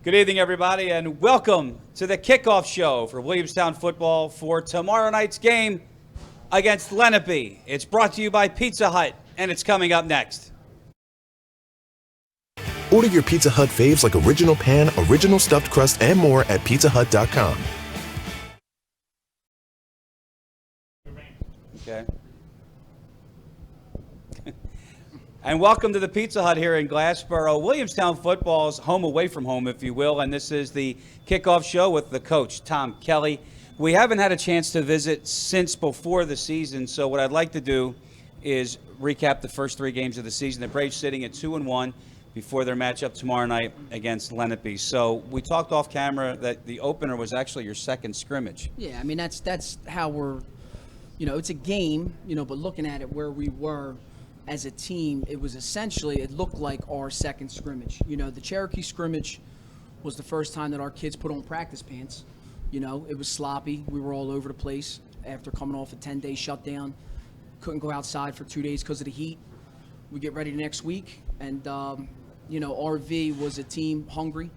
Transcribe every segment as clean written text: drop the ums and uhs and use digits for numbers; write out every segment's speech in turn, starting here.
Good evening, everybody, and welcome to the kickoff show for Williamstown football for tomorrow night's game against Lenape. It's brought to you by Pizza Hut, and it's coming up next. Order your Pizza Hut faves like original pan, original stuffed crust, and more at pizzahut.com. Okay. And welcome to the Pizza Hut here in Glassboro. Williamstown football's home away from home, if you will, and this is the kickoff show with the coach, Tom Kelly. We haven't had a chance to visit since before the season, so what I'd like to do is recap the first three games of the season. The Braves sitting at 2-1 before their matchup tomorrow night against Lenape. So we talked off camera that the opener was actually your second scrimmage. Yeah, I mean, that's how we're, it's a game, but looking at it where we were as a team, it was essentially, it looked like our second scrimmage. The Cherokee scrimmage was the first time that our kids put on practice pants. It was sloppy. We were all over the place after coming off a 10-day shutdown. Couldn't go outside for 2 days because of the heat. We get ready next week, and, RV was a team hungry.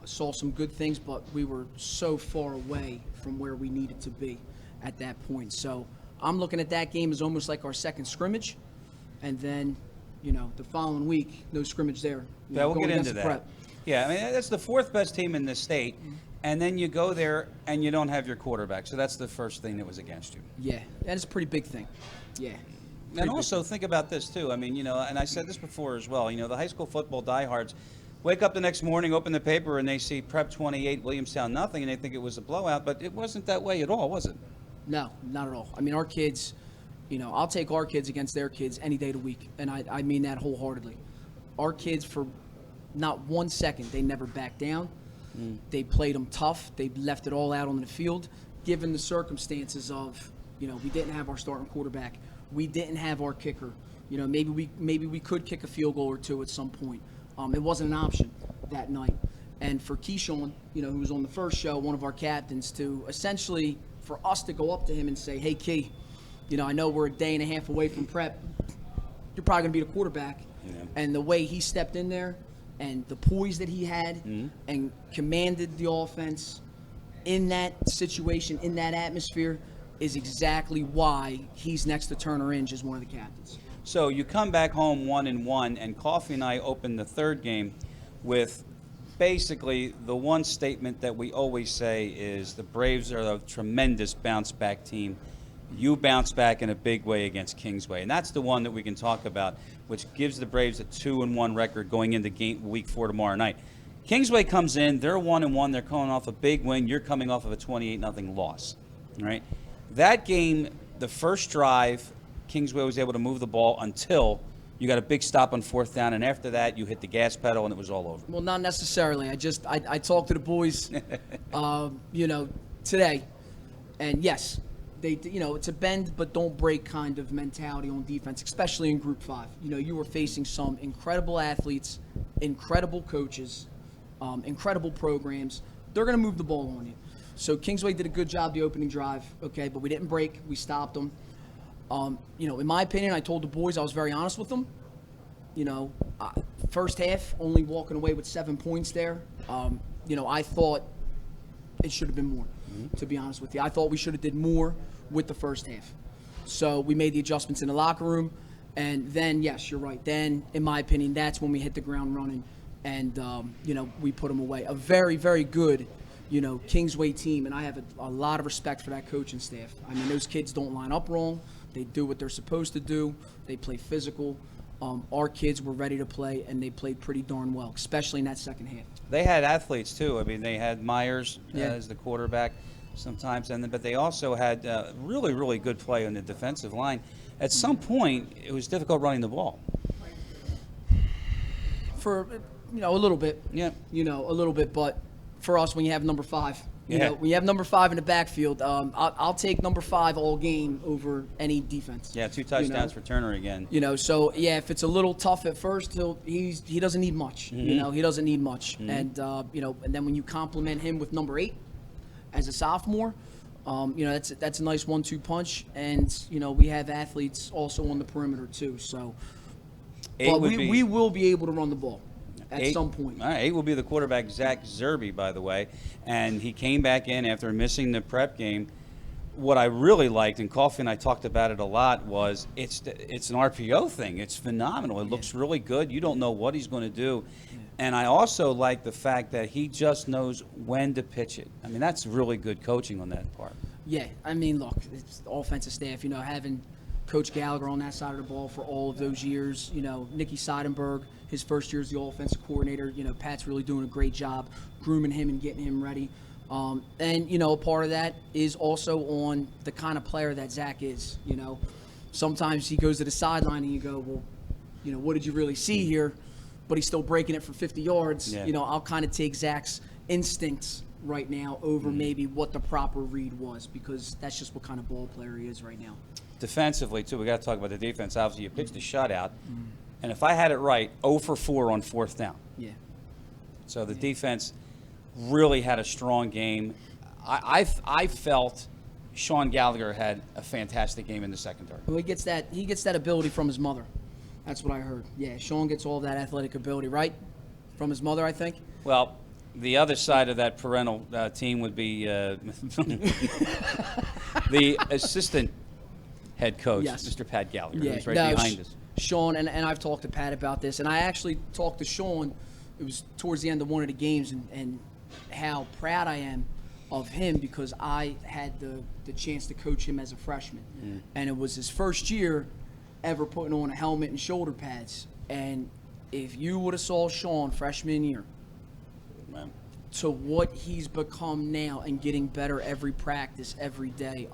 Saw some good things, but we were so far away from where we needed to be at that point. So I'm looking at that game as almost like our second scrimmage. And then, the following week, no scrimmage there. Yeah, we'll get into that. Prep. Yeah, I mean, that's the fourth best team in the state, and then you go there and you don't have your quarterback. So that's the first thing that was against you. Yeah, that is a pretty big thing. Yeah. And also think about this, too. I mean, and I said this before as well, the high school football diehards wake up the next morning, open the paper, and they see Prep 28, Williamstown nothing, and they think it was a blowout, but it wasn't that way at all, was it? No, not at all. I mean, our kids... I'll take our kids against their kids any day of the week, and I mean that wholeheartedly. Our kids, for not 1 second, they never backed down. They played them tough. They left it all out on the field, given the circumstances of, we didn't have our starting quarterback. We didn't have our kicker. Maybe we could kick a field goal or two at some point. It wasn't an option that night. And for Keyshawn, who was on the first show, one of our captains, to essentially, for us to go up to him and say, hey, Key, I know we're a day and a half away from prep. You're probably going to be the quarterback. Yeah. And the way he stepped in there and the poise that he had and commanded the offense in that situation, in that atmosphere, is exactly why he's next to Turner Inge as one of the captains. So you come back home 1-1, and Coffee and I opened the third game with basically the one statement that we always say is the Braves are a tremendous bounce-back team. You bounce back in a big way against Kingsway, and that's the one that we can talk about, which gives the Braves a 2-1 record going into week 4 tomorrow night. Kingsway comes in, they're 1-1, they're coming off a big win, you're coming off of a 28-0 loss, right? That game, the first drive, Kingsway was able to move the ball until you got a big stop on fourth down, and after that, you hit the gas pedal, and it was all over. Well, not necessarily. I talked to the boys, today, and yes, it's a bend but don't break kind of mentality on defense, especially in Group 5. You were facing some incredible athletes, incredible coaches, incredible programs. They're going to move the ball on you. So Kingsway did a good job the opening drive, okay, but we didn't break. We stopped them. In my opinion, I told the boys, I was very honest with them. First half, only walking away with 7 points there. I thought it should have been more, to be honest with you. I thought we should have did more with the first half. So we made the adjustments in the locker room, and then, yes, you're right. Then, in my opinion, that's when we hit the ground running, and, we put them away. A very, very good, Kingsway team, and I have a lot of respect for that coaching staff. I mean, those kids don't line up wrong. They do what they're supposed to do. They play physical. Our kids were ready to play, and they played pretty darn well, especially in that second half. They had athletes, too. I mean, they had Myers as the quarterback sometimes, but they also had really, really good play on the defensive line. At some point, it was difficult running the ball. For, a little bit. Yeah. A little bit, but for us, when you have number 5, when you have number 5 in the backfield, I'll take number 5 all game over any defense. Yeah, 2 touchdowns for Turner again. So if it's a little tough at first, he doesn't need much. He doesn't need much, and and then when you compliment him with number 8 as a sophomore, that's a nice 1-2 punch, and we have athletes also on the perimeter too. So, but we will be able to run the ball. at some point. All right, 8 will be the quarterback, Zach Zerby, by the way. And he came back in after missing the prep game. What I really liked, and Coffee and I talked about it a lot, was it's an RPO thing. It's phenomenal. It looks really good. You don't know what he's going to do. And I also like the fact that he just knows when to pitch it. I mean, that's really good coaching on that part. Yeah, I mean, look, it's the offensive staff, having Coach Gallagher on that side of the ball for all of those years. Nicky Seidenberg, his first year as the offensive coordinator. Pat's really doing a great job grooming him and getting him ready. And part of that is also on the kind of player that Zach is. Sometimes he goes to the sideline and you go, well, what did you really see here? But he's still breaking it for 50 yards. Yeah. I'll kind of take Zach's instincts right now over maybe what the proper read was, because that's just what kind of ball player he is right now. Defensively, too, we got to talk about the defense. Obviously, you pitched a shutout. And if I had it right, 0 for 4 on 4th down. Yeah. So the defense really had a strong game. I felt Sean Gallagher had a fantastic game in the secondary. Well, he gets that ability from his mother. That's what I heard. Yeah, Sean gets all of that athletic ability, right? From his mother, I think. Well, the other side of that parental team would be the assistant head coach, Yes. Mr. Pat Gallagher, Yeah, who's right no, behind us. Sean, and I've talked to Pat about this, and I actually talked to Sean, it was towards the end of one of the games, and how proud I am of him, because I had the chance to coach him as a freshman. And it was his first year ever putting on a helmet and shoulder pads. And if you would have saw Sean freshman year Man. to what he's become now and getting better every practice, every day,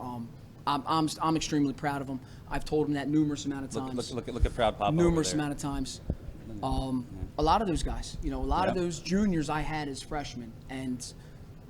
I'm extremely proud of him. I've told him that numerous amount of times. Look at Proud Papa. Numerous amount of times. A lot of those guys, a lot of those juniors I had as freshmen, and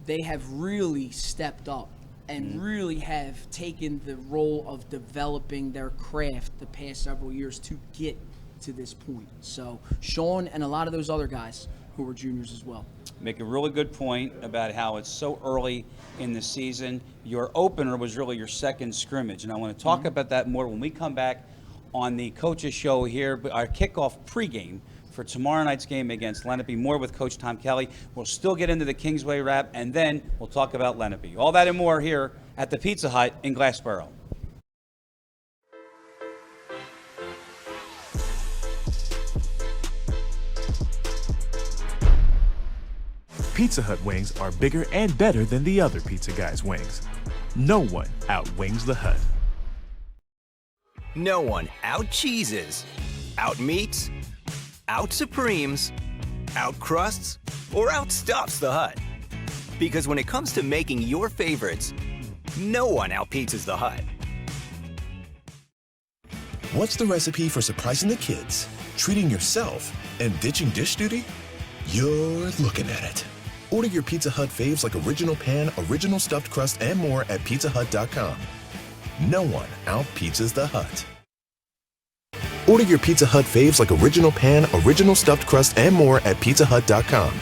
they have really stepped up and really have taken the role of developing their craft the past several years to get to this point. So Sean and a lot of those other guys who were juniors as well. Make a really good point about how it's so early in the season. Your opener was really your second scrimmage, and I want to talk about that more when we come back on the Coaches Show here, our kickoff pregame for tomorrow night's game against Lenape. More with Coach Tom Kelly. We'll still get into the Kingsway wrap, and then we'll talk about Lenape. All that and more here at the Pizza Hut in Glassboro. Pizza Hut wings are bigger and better than the other pizza guys' wings. No one outwings the Hut. No one out-cheeses, out-meats, out-supremes, out-crusts, or outstuffs the Hut. Because when it comes to making your favorites, no one out-pizzas the Hut. What's the recipe for surprising the kids, treating yourself, and ditching dish duty? You're looking at it. Order your Pizza Hut faves like original pan, original stuffed crust, and more at pizzahut.com. No one out-pizzas the Hut. Order your Pizza Hut faves like original pan, original stuffed crust, and more at pizzahut.com.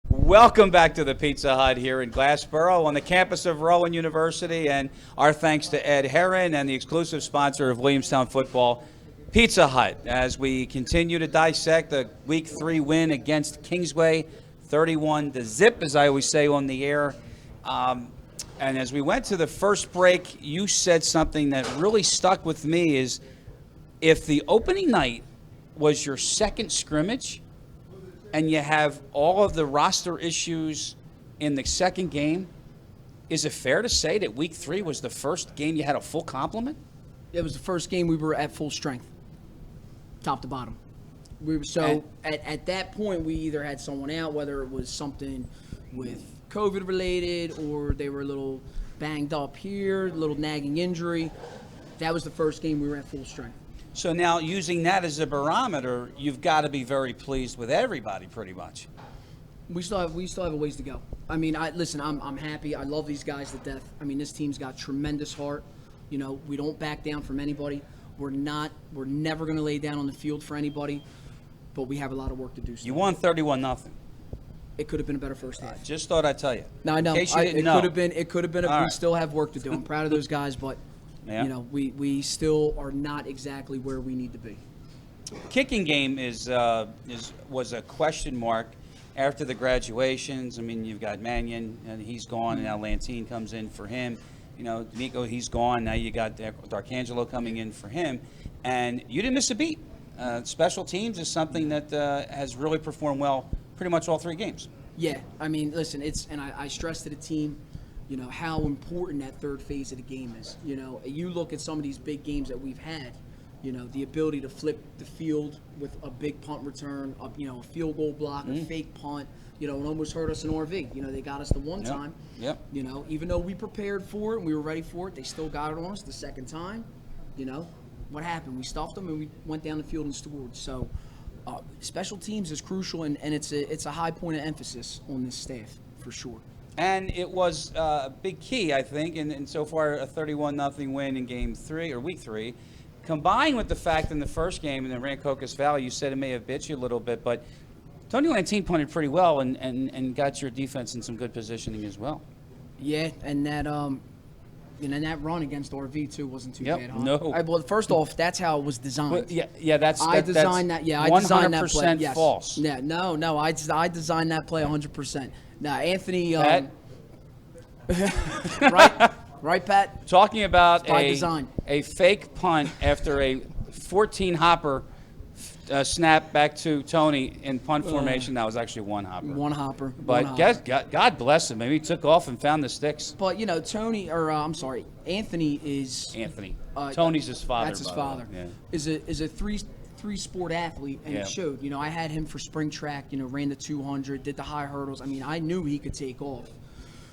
Welcome back to the Pizza Hut here in Glassboro on the campus of Rowan University, and our thanks to Ed Herron and the exclusive sponsor of Williamstown Football, Pizza Hut, as we continue to dissect the Week 3 win against Kingsway, 31-0, as I always say on the air. And as we went to the first break, you said something that really stuck with me is if the opening night was your second scrimmage and you have all of the roster issues in the second game, is it fair to say that Week 3 was the first game you had a full complement? It was the first game we were at full strength, top to bottom. At that point, we either had someone out, whether it was something with COVID related or they were a little banged up here, a little nagging injury. That was the first game we were at full strength. So now, using that as a barometer, you've got to be very pleased with everybody, pretty much. We still have a ways to go. I mean, I'm happy. I love these guys to death. I mean, this team's got tremendous heart. We don't back down from anybody. We're never going to lay down on the field for anybody, but we have a lot of work to do still. You won 31-0. It could have been a better first half. Just thought I'd tell you. No, I know. In case you didn't know. It could have been. We right. still have work to do. I'm proud of those guys, but Yeah. You know, we still are not exactly where we need to be. Kicking game was a question mark after the graduations. I mean, you've got Mannion, and he's gone, and now Lantine comes in for him. You know, Nico, he's gone. Now you got D'Arcangelo coming in for him, and you didn't miss a beat. Special teams is something that has really performed well pretty much all 3 games. Yeah, I mean, listen, and I stress to the team, you know, how important that third phase of the game is. You know, you look at some of these big games that we've had, you know, the ability to flip the field with a big punt return, a field goal block, a fake punt, you know, it almost hurt us in RV. You know, they got us the one time. Yep. You know, even though we prepared for it and we were ready for it, they still got it on us the second time. You know, what happened? We stuffed them and we went down the field and scored. So, special teams is crucial, and it's a high point of emphasis on this staff for sure. And it was a big key, I think, and so far a 31-0 win in Game 3 or Week 3, combined with the fact in the first game in the Rancocas Valley, you said it may have bit you a little bit, but Tony Lantine punted pretty well and got your defense in some good positioning as well. Yeah, and that that run against RV too wasn't too bad. Huh? No. Well, first off, that's how it was designed. Well, yeah, I designed that. Yeah, I designed that play. 100% Yes. false. Yeah, no, I designed that play 100%. Now, Anthony, Pat? right, Pat. Talking about By design. a fake punt after a 14-hopper snap back to Tony in punt formation. That was actually one hopper. One hopper. But one hopper. God bless him. Maybe he took off and found the sticks. But you know, Anthony is Anthony. Tony's his father. That's his by the way. father. Yeah. Is a three sport athlete, and it showed. You know, I had him for spring track. You know, ran the 200, did the high hurdles. I mean, I knew he could take off.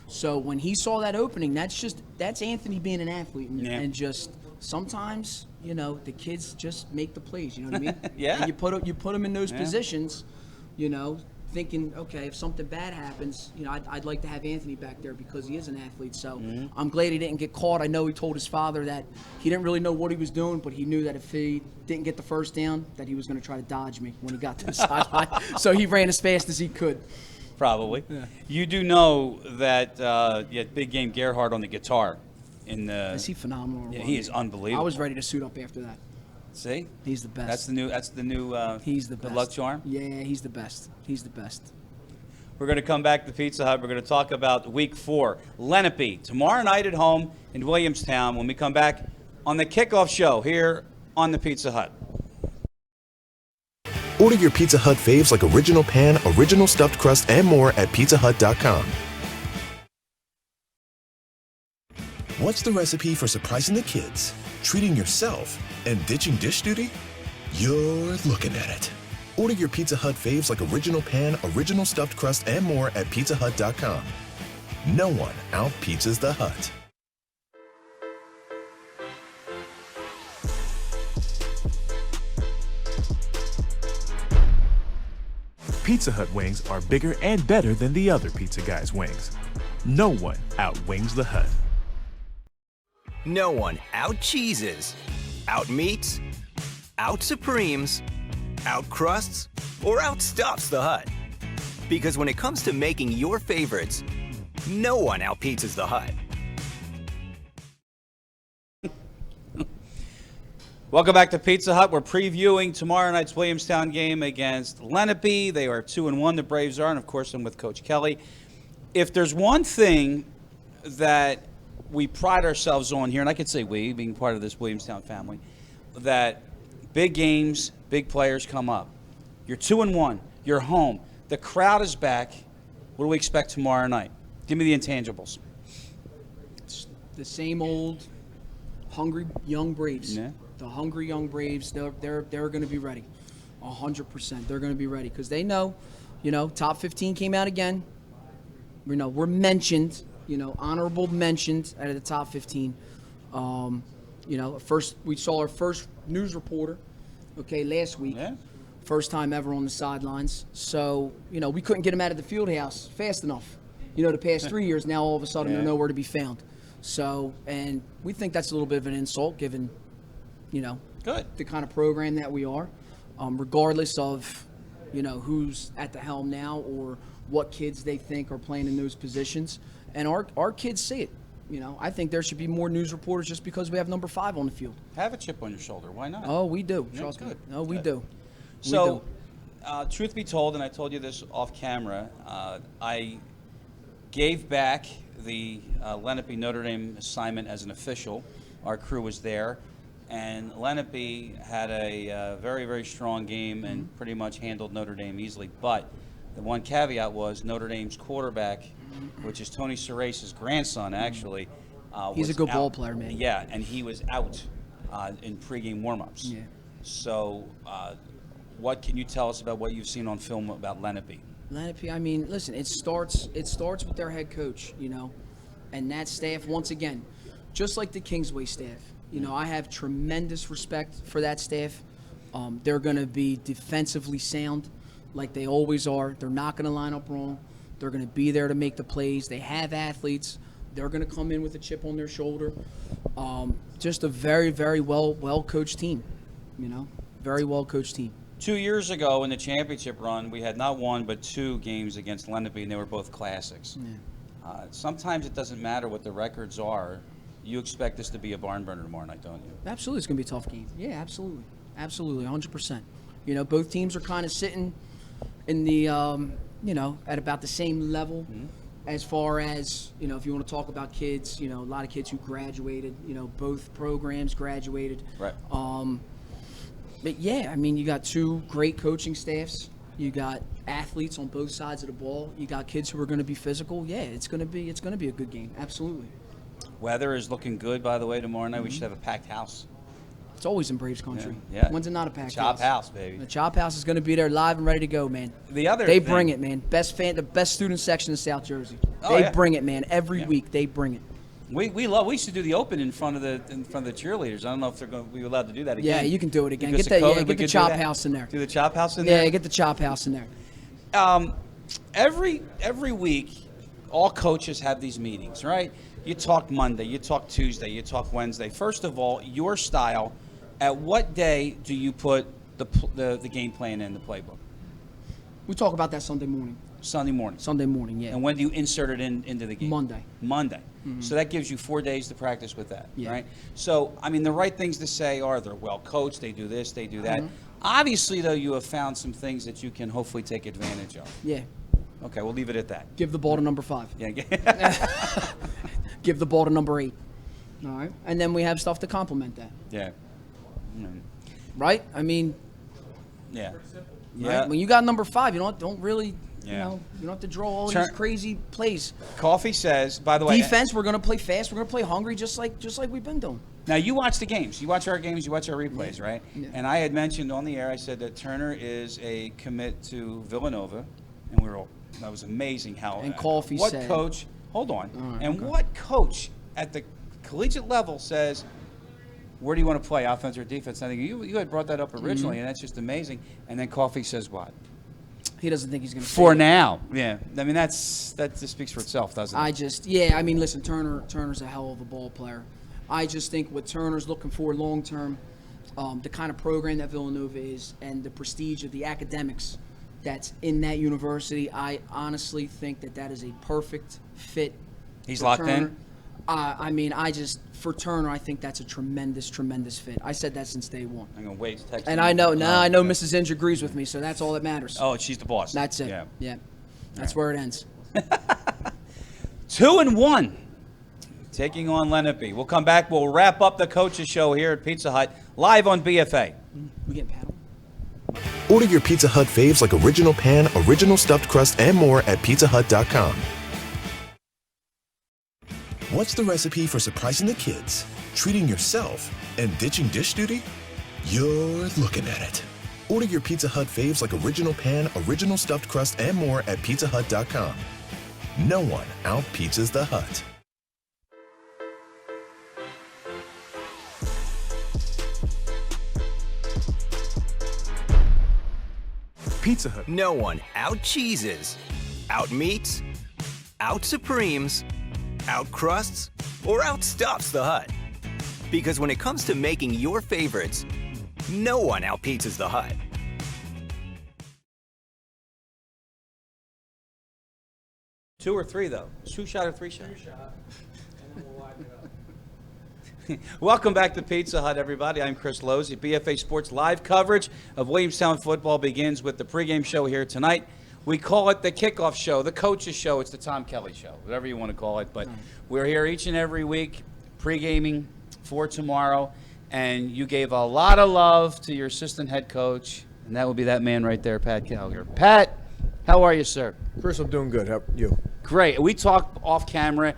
So when he saw that opening, that's Anthony being an athlete, and just sometimes, you know, the kids just make the plays. You know what I mean? Yeah. And you put them in those positions, you know, thinking, okay, if something bad happens, you know, I'd like to have Anthony back there because he is an athlete. So I'm glad he didn't get caught. I know he told his father that he didn't really know what he was doing, but he knew that if he didn't get the first down, that he was going to try to dodge me when he got to the sideline. So he ran as fast as he could. Probably. Yeah. You do know that Big Game Gerhardt on the guitar. Is he phenomenal? Yeah, he is unbelievable. I was ready to suit up after that. See? He's the best. That's the new he's the best. Good luck charm? Yeah, he's the best. He's the best. We're going to come back to Pizza Hut. We're going to talk about Week 4. Lenape, tomorrow night at home in Williamstown when we come back on the kickoff show here on the Pizza Hut. Order your Pizza Hut faves like original pan, original stuffed crust, and more at pizzahut.com. What's the recipe for surprising the kids, treating yourself, and ditching dish duty? You're looking at it. Order your Pizza Hut faves like original pan, original stuffed crust, and more at pizzahut.com. No one out-pizzas the Hut. Pizza Hut wings are bigger and better than the other pizza guys' wings. No one outwings the Hut. No one out-cheeses, out-meats, out-supremes, out-crusts, or outstuffs the Hut. Because when it comes to making your favorites, no one out-pizzas the Hut. Welcome back to Pizza Hut. We're previewing tomorrow night's Williamstown game against Lenape. They are 2-1, the Braves are, and of course I'm with Coach Kelly. If there's one thing that we pride ourselves on here, and I could say we, being part of this Williamstown family, that big games, big players come up. You're 2-1, you're home, the crowd is back. What do we expect tomorrow night? Give me the intangibles. It's the same old hungry young Braves. Yeah. The hungry young Braves, they're going to be ready, 100%. They're going to be ready because they know, you know, top 15 came out again. You know, we're mentioned, you know, honorable mentioned out of the top 15. You know, we saw our first news reporter, okay, last week. Yeah. First time ever on the sidelines. So, you know, we couldn't get him out of the field house fast enough. You know, the past 3 years, now all of a sudden they're nowhere to be found. So, and we think that's a little bit of an insult given, you know, the kind of program that we are, regardless of, you know, who's at the helm now or what kids they think are playing in those positions. And our kids see it. You know, I think there should be more news reporters just because we have number 5 on the field. Have a chip on your shoulder. Why not? Oh, we do. Yeah, Trust me. good. No, we Good. do. So, truth be told, and I told you this off camera, I gave back the Lenape Notre Dame assignment as an official. Our crew was there, and Lenape had a very, very strong game and pretty much handled Notre Dame easily. But the one caveat was Notre Dame's quarterback, which is Tony Cerace's grandson, actually. He's was a good out. ball player, man. Yeah, and he was out in pregame warm-ups. Yeah. So, what can you tell us about what you've seen on film about Lenape? Lenape, I mean, listen, it starts with their head coach, you know, and that staff, once again, just like the Kingsway staff. You know, I have tremendous respect for that staff. They're going to be defensively sound like they always are. They're not going to line up wrong. They're going to be there to make the plays. They have athletes. They're going to come in with a chip on their shoulder. Just a very, very well-coached team, you know, very well-coached team. 2 years ago in the championship run, we had not one but 2 games against Lenape, and they were both classics. Yeah. Sometimes it doesn't matter what the records are. You expect this to be a barn burner tomorrow night, don't you? Absolutely, it's going to be a tough game. Yeah, absolutely, 100%. You know, both teams are kind of sitting in the, you know, at about the same level as far as, you know, if you want to talk about kids, you know, a lot of kids who graduated, you know, both programs graduated. Right. But yeah, I mean, you got 2 great coaching staffs. You got athletes on both sides of the ball. You got kids who are going to be physical. Yeah, it's going to be a good game. Absolutely. Weather is looking good, by the way, tomorrow night. We should have a packed house. It's always in Braves country. Yeah. When's it not a packed Chop house, baby. The Chop House is going to be there live and ready to go, man. They bring it, man. The best student section in South Jersey. Oh, They yeah. bring it, man. Every week they bring it. We used to do the open in front of the cheerleaders. I don't know if they're going to be allowed to do that again. Yeah, you can do it again. Because Get of that. COVID, we Get the could do Chop that? House in there. Do the Chop House in there? Yeah, get the Chop House in there. Every week, all coaches have these meetings, right? You talk Monday, you talk Tuesday, you talk Wednesday. First of all, your style. At what day do you put the game plan in the playbook? We talk about that Sunday morning. Sunday morning. Sunday morning, yeah. And when do you insert it into the game? Monday. Monday. So that gives you 4 days to practice with that, Yeah. right? So, I mean, the right things to say are they're well coached, they do this, they do that. Obviously, though, you have found some things that you can hopefully take advantage of. Yeah. Okay, we'll leave it at that. Give the ball to number 5. Yeah. Give the ball to number 8. All right. And then we have stuff to complement that. Yeah. Right? I mean, Yeah. right? Yeah. When you got number 5, you don't really, you Yeah. know, you don't have to draw all Turn- these crazy plays. Coffee says, by the way. Defense, we're going to play fast. We're going to play hungry, just like we've been doing. Now, you watch the games. You watch our games. You watch our replays, right? Yeah. And I had mentioned on the air, I said that Turner is a commit to Villanova. And we were all, that was amazing how. And Coffee what said- coach, hold on. All right, and okay. what coach at the collegiate level says, where do you want to play, offense or defense? I think you had brought that up originally, and that's just amazing. And then Coffee says what? He doesn't think he's going to For now. Yeah. I mean, that just speaks for itself, doesn't it? I mean, listen, Turner's a hell of a ball player. I just think what Turner's looking for long term, the kind of program that Villanova is, and the prestige of the academics that's in that university, I honestly think that is a perfect fit. He's for locked Turner. in? I mean, for Turner, I think that's a tremendous, tremendous fit. I said that since day one. I'm going to wait to text And you. I know, I know okay. Mrs. Inge agrees with me, so that's all that matters. Oh, she's the boss. That's it. Yeah. Yeah. That's where it ends. 2-1, taking on Lenape. We'll come back. We'll wrap up the coaches show here at Pizza Hut, live on BFA. We getting paddle? Order your Pizza Hut faves like original pan, original stuffed crust, and more at pizzahut.com. What's the recipe for surprising the kids, treating yourself, and ditching dish duty? You're looking at it. Order your Pizza Hut faves like original pan, original stuffed crust, and more at pizzahut.com. No one out-pizzas the Hut. Pizza Hut. No one out-cheeses, out-meats, out-supremes, out-crusts, or outstuffs the Hut. Because when it comes to making your favorites, no one out-pizzas the Hut. Two or three, though. 2 shot or 3 shot? 2 shot, and then we'll Welcome back to Pizza Hut, everybody. I'm Chris Lozzi. BFA Sports live coverage of Williamstown football begins with the pregame show here tonight. We call it the kickoff show, the coach's show. It's the Tom Kelly show, whatever you want to call it. But we're here each and every week pregaming for tomorrow. And you gave a lot of love to your assistant head coach, and that would be that man right there, Pat Gallagher. Pat, how are you, sir? Chris, I'm doing good. How are you? Great. We talked off camera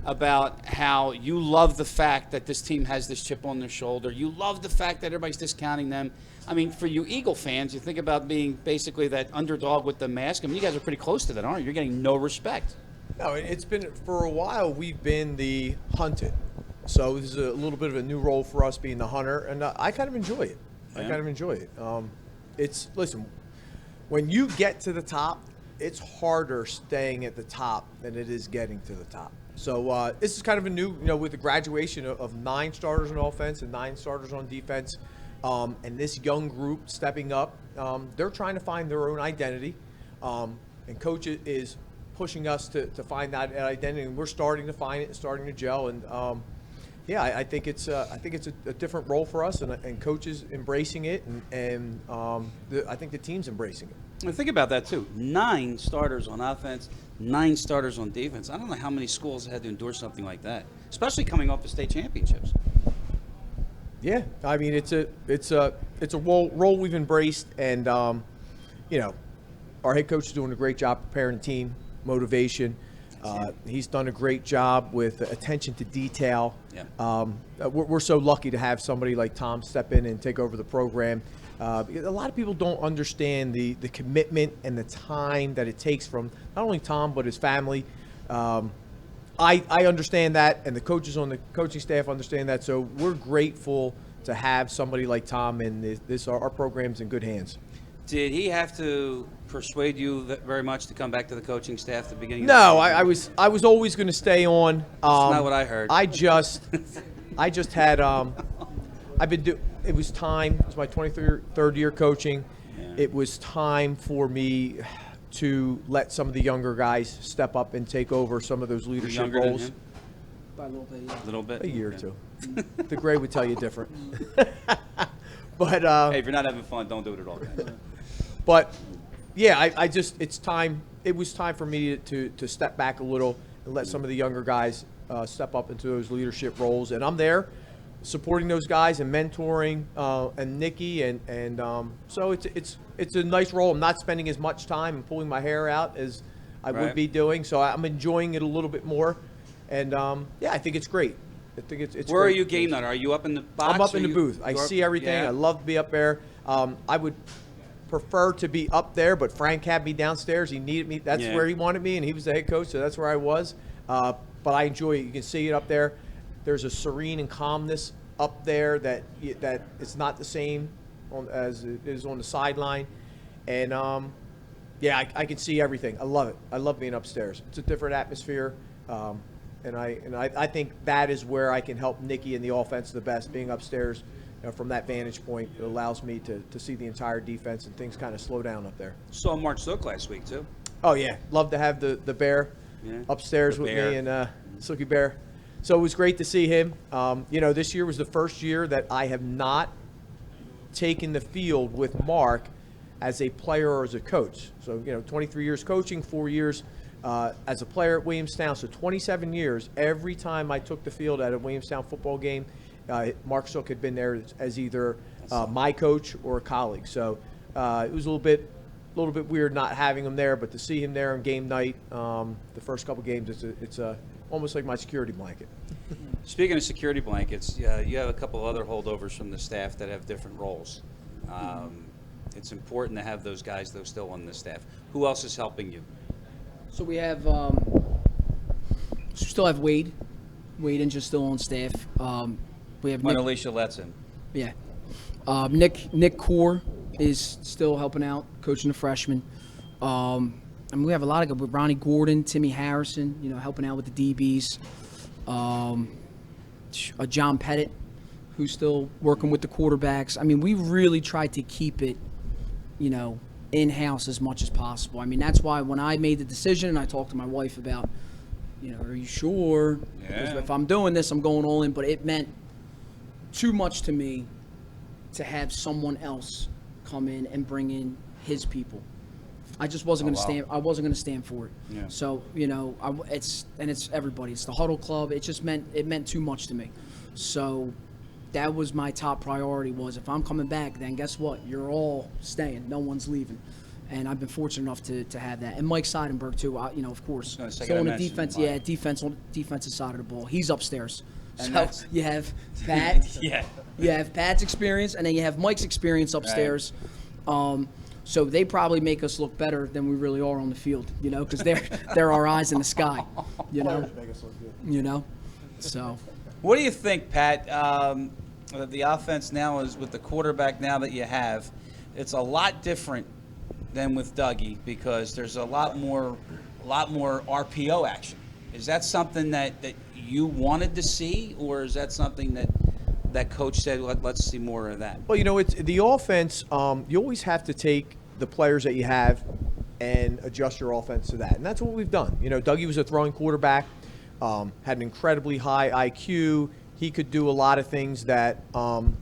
about how you love the fact that this team has this chip on their shoulder. You love the fact that everybody's discounting them. I mean, for you Eagle fans, you think about being basically that underdog with the mask. I mean, you guys are pretty close to that, aren't you? You're getting no respect. No, it's been, for a while, we've been the hunted. So this is a little bit of a new role for us being the hunter, and I kind of enjoy it. Listen, when you get to the top, it's harder staying at the top than it is getting to the top. So this is kind of a new, with the graduation of 9 starters on offense and 9 starters on defense, and this young group stepping up, they're trying to find their own identity, and Coach is pushing us to find that identity, and we're starting to find it and starting to gel. And I think it's a different role for us, and Coach is embracing it, and I think the team's embracing it. And think about that too. 9 starters on offense, 9 starters on defense. I don't know how many schools had to endure something like that, especially coming off the state championships. Yeah, I mean it's a role we've embraced, and our head coach is doing a great job preparing the team, motivation. He's done a great job with attention to detail. Yeah. We're so lucky to have somebody like Tom step in and take over the program. A lot of people don't understand the commitment and the time that it takes from not only Tom but his family. I understand that, and the coaches on the coaching staff understand that. So we're grateful to have somebody like Tom, and our program's in good hands. Did he have to persuade you very much to come back to the coaching staff at the beginning? No, I was always going to stay on. That's not what I heard. I just had it was time. It was my 23rd year coaching. Yeah. It was time for me to let some of the younger guys step up and take over some of those leadership roles. By a little bit, yeah. A little bit? A year or two. The gray would tell you different. But hey, if you're not having fun, don't do it at all. But yeah, it's time. It was time for me to step back a little and let some of the younger guys step up into those leadership roles, and I'm there supporting those guys and mentoring and Nikki, and so it's a nice role. I'm not spending as much time and pulling my hair out as I would be doing, so I'm enjoying it a little bit more, and I think it's great. I think it's Where great. are you game night? Are you up in the box? I'm up in the booth. I see everything. Yeah. I love to be up there. I would prefer to be up there, but Frank had me downstairs. He needed me. That's where he wanted me, and he was the head coach, so that's where I was. But I enjoy it. You can see it up there. There's a serene and calmness up there that it's not the same as it is on the sideline. And I can see everything. I love it. I love being upstairs. It's a different atmosphere. And I think that is where I can help Nikki and the offense the best, being upstairs. From that vantage point, it allows me to see the entire defense, and things kind of slow down up there. Saw Mark Zook last week, too. Oh, yeah. Love to have the bear upstairs with me, and Sookie Bear. So it was great to see him. This year was the first year that I have not taken the field with Mark as a player or as a coach. So, 23 years coaching, 4 years as a player at Williamstown. So 27 years, every time I took the field at a Williamstown football game, Mark Zook had been there as either my coach or a colleague. So it was a little bit weird not having him there, but to see him there on game night, the first couple games, it's almost like my security blanket. Speaking of security blankets, you have a couple other holdovers from the staff that have different roles. It's important to have those guys, though, still on the staff. Who else is helping you? So we have, still have Wade. Wade and just still on staff. We have When Nick. Alicia lets in. Yeah. Nick Core is still helping out, coaching the freshmen. We have a lot of good with Ronnie Gordon, Timmy Harrison, helping out with the DBs. John Pettit, who's still working with the quarterbacks. We really tried to keep it, in-house as much as possible. That's why when I made the decision and I talked to my wife about, are you sure? Because if I'm doing this, I'm going all in. But it meant too much to me to have someone else come in and bring in his people. I just wasn't going to stand. I wasn't going to stand for it. Yeah. So it's everybody. It's the huddle club. It meant too much to me. So that was my top priority. Was if I'm coming back, then guess what? You're all staying. No one's leaving. And I've been fortunate enough to have that. And Mike Seidenberg too. Of course. So on the defense, on the defensive side of the ball, he's upstairs. And so you have Pat. Yeah. You have Pat's experience, and then you have Mike's experience upstairs. Right. So they probably make us look better than we really are on the field, because they're our eyes in the sky, So. What do you think, Pat? The offense now is with the quarterback now that you have. It's a lot different than with Dougie because there's a lot more RPO action. Is that something that you wanted to see, or is that something that coach said, let's see more of that? Well, it's the offense. You always have to take the players that you have and adjust your offense to that, and that's what we've done. Dougie was a throwing quarterback, had an incredibly high IQ. He could do a lot of things that an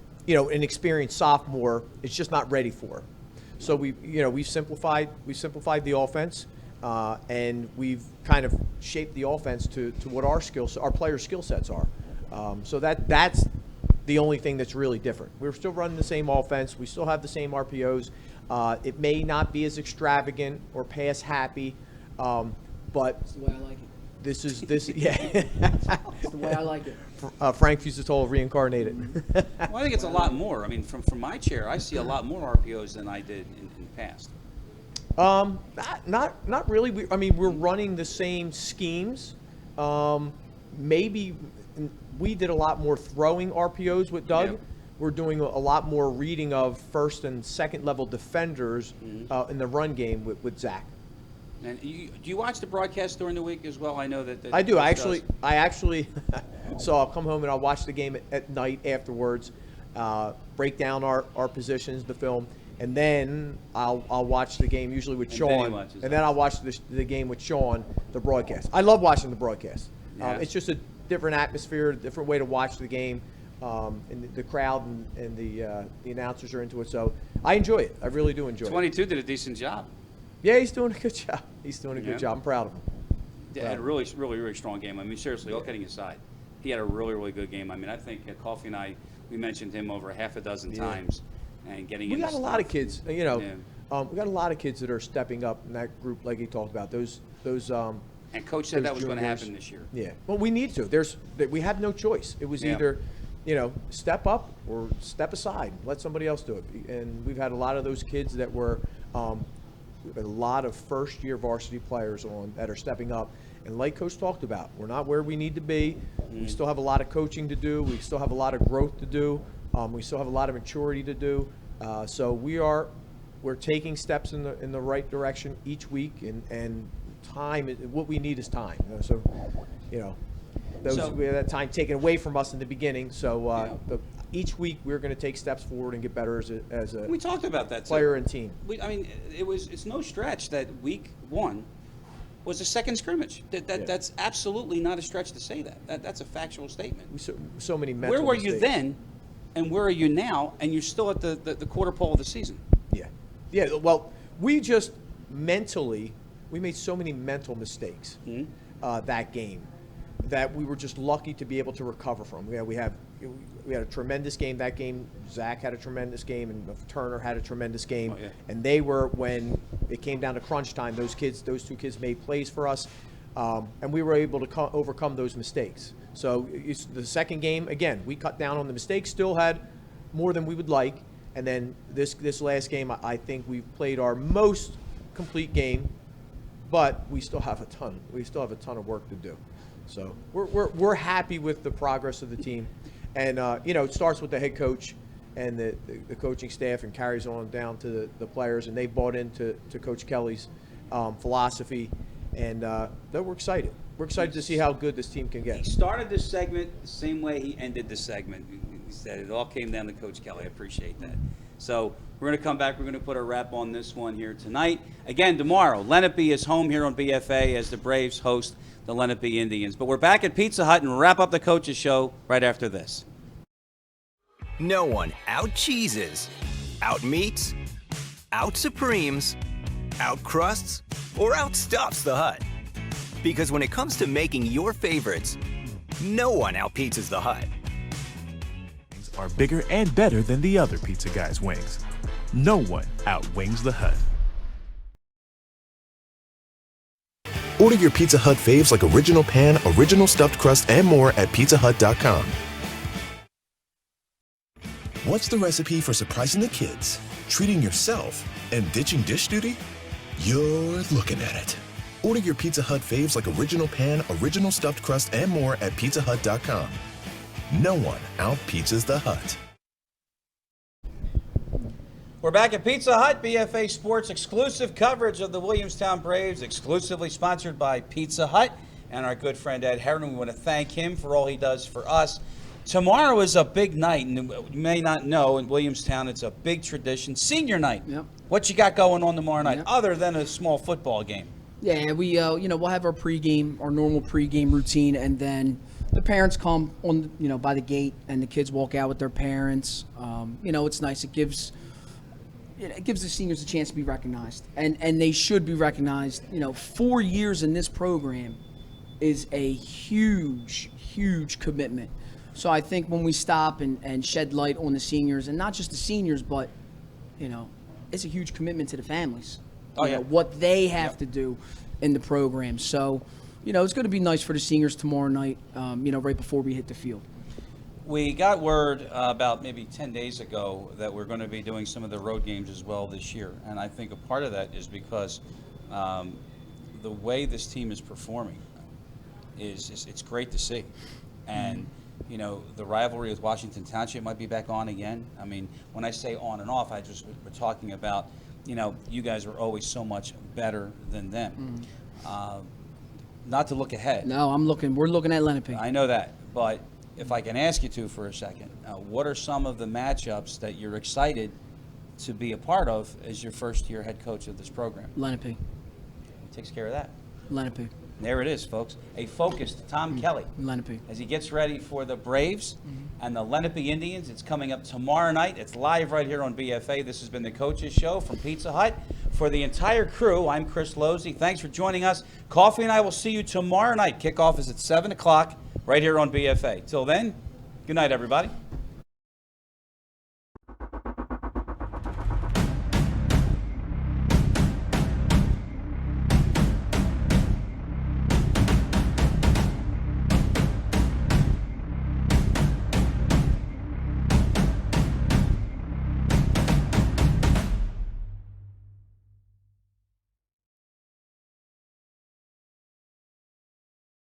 experienced sophomore is just not ready for. So we've simplified the offense, and we've kind of shaped the offense to what our players' skill sets are. So that's the only thing that's really different. We're still running the same offense. We still have the same RPOs. It may not be as extravagant or pass happy, but That's the way I like it. Yeah. That's the way I like it. Frank Fusatolo reincarnated. Well, I think it's a lot more. I mean, from my chair, I see a lot more RPOs than I did in the past. Not really. We're running the same schemes. Maybe we did a lot more throwing RPOs with Doug. Yep. We're doing a lot more reading of first and second level defenders in the run game with Zach. And do you watch the broadcast during the week as well? I know that I do. I actually so I'll come home and I'll watch the game at night afterwards, break down our positions, the film, and then I'll watch the game usually with Sean, and then I'll watch the game with Sean, the broadcast. I love watching the broadcast. Yeah. It's just a different atmosphere, a different way to watch the game, and the crowd and the announcers are into it. So I enjoy it. I really do enjoy it. 22 did a decent job. Yeah, he's doing a good job. He's doing a good job. I'm proud of him. Yeah, had a really, really, really strong game. I mean, seriously, all kidding aside, he had a really, really good game. I mean, I think Coffee and I, we mentioned him over half a dozen times, and getting. We got a lot of kids. We got a lot of kids that are stepping up in that group, like he talked about. Those. And coach said that was going to happen this year. Yeah. Well, we need to. We had no choice. It was either, step up or step aside. Let somebody else do it. And we've had a lot of those kids that were. We have a lot of first-year varsity players that are stepping up. And like Coach talked about, we're not where we need to be. We still have a lot of coaching to do. We still have a lot of growth to do. We still have a lot of maturity to do. So we're taking steps in the right direction each week. And time, what we need is time. We have that time taken away from us in the beginning. So each week we're going to take steps forward and get better as a we talked about that player and team. It's no stretch that week one was a second scrimmage. That's absolutely not a stretch to say that. That's a factual statement. So many mental Where were mistakes. you then, and where are you now? And you're still at the quarter pole of the season. Yeah. Well, we just mentally we made so many mental mistakes that game that we were just lucky to be able to recover from. We had a tremendous game that game. Zach had a tremendous game, and Turner had a tremendous game. And they were, when it came down to crunch time, those two kids made plays for us, and we were able to overcome those mistakes. So the second game, again, we cut down on the mistakes, still had more than we would like, and then this last game, I think we've played our most complete game, but we still have a ton of work to do. So we're happy with the progress of the team, and it starts with the head coach and the coaching staff and carries on down to the players, and they've bought into Coach Kelly's philosophy, and we're excited. We're excited to see how good this team can get. He started this segment the same way he ended the segment. He said it all came down to Coach Kelly. I appreciate that. So we're going to come back. We're going to put a wrap on this one here tonight. Again, tomorrow, Lenape is home here on BFA as the Braves host the Lenape Indians. But we're back at Pizza Hut and wrap up the Coach's Show right after this. No one out-cheeses, out-meets, out-supremes, out-crusts, or outstuffs the Hut. Because when it comes to making your favorites, no one out-pizzas the Hut. Are bigger and better than the other pizza guys' wings. No one outwings the Hut. Order your Pizza Hut faves like original pan, original stuffed crust, and more at pizzahut.com. What's the recipe for surprising the kids, treating yourself, and ditching dish duty? You're looking at it. Order your Pizza Hut faves like original pan, original stuffed crust, and more at pizzahut.com. No one out-pizzas the Hut. We're back at Pizza Hut, BFA Sports exclusive coverage of the Williamstown Braves, exclusively sponsored by Pizza Hut and our good friend Ed Herron. We want to thank him for all he does for us. Tomorrow is a big night, and you may not know, in Williamstown it's a big tradition, senior night. Yep. What you got going on tomorrow night, Yep. other than a small football game? Yeah, we we'll have our pregame, our normal pregame routine, and then the parents come on by the gate, and the kids walk out with their parents. It's nice. It gives the seniors a chance to be recognized, and they should be recognized. 4 years in this program is a huge commitment. So I think when we stop and shed light on the seniors, and not just the seniors, but it's a huge commitment to the families. Oh, yeah. What they have to do in the program. So it's going to be nice for the seniors tomorrow night. Right before we hit the field. We got word about maybe 10 days ago that we're going to be doing some of the road games as well this year. And I think a part of that is because the way this team is performing it's great to see. And, the rivalry with Washington Township might be back on again. I mean, when I say on and off, we're talking about, you guys are always so much better than them. Not to look ahead. No, we're looking at Lenape. I know that, but if I can ask you to for a second, what are some of the matchups that you're excited to be a part of as your first year head coach of this program? Lenape. Who takes care of that? Lenape. There it is, folks. A focused Tom Kelly Lenape. as he gets ready for the Braves and the Lenape Indians. It's coming up tomorrow night. It's live right here on BFA. This has been the Coaches Show from Pizza Hut. For the entire crew, I'm Chris Lozzi. Thanks for joining us. Coffee and I will see you tomorrow night. Kickoff is at 7 o'clock right here on BFA. Till then, good night, everybody.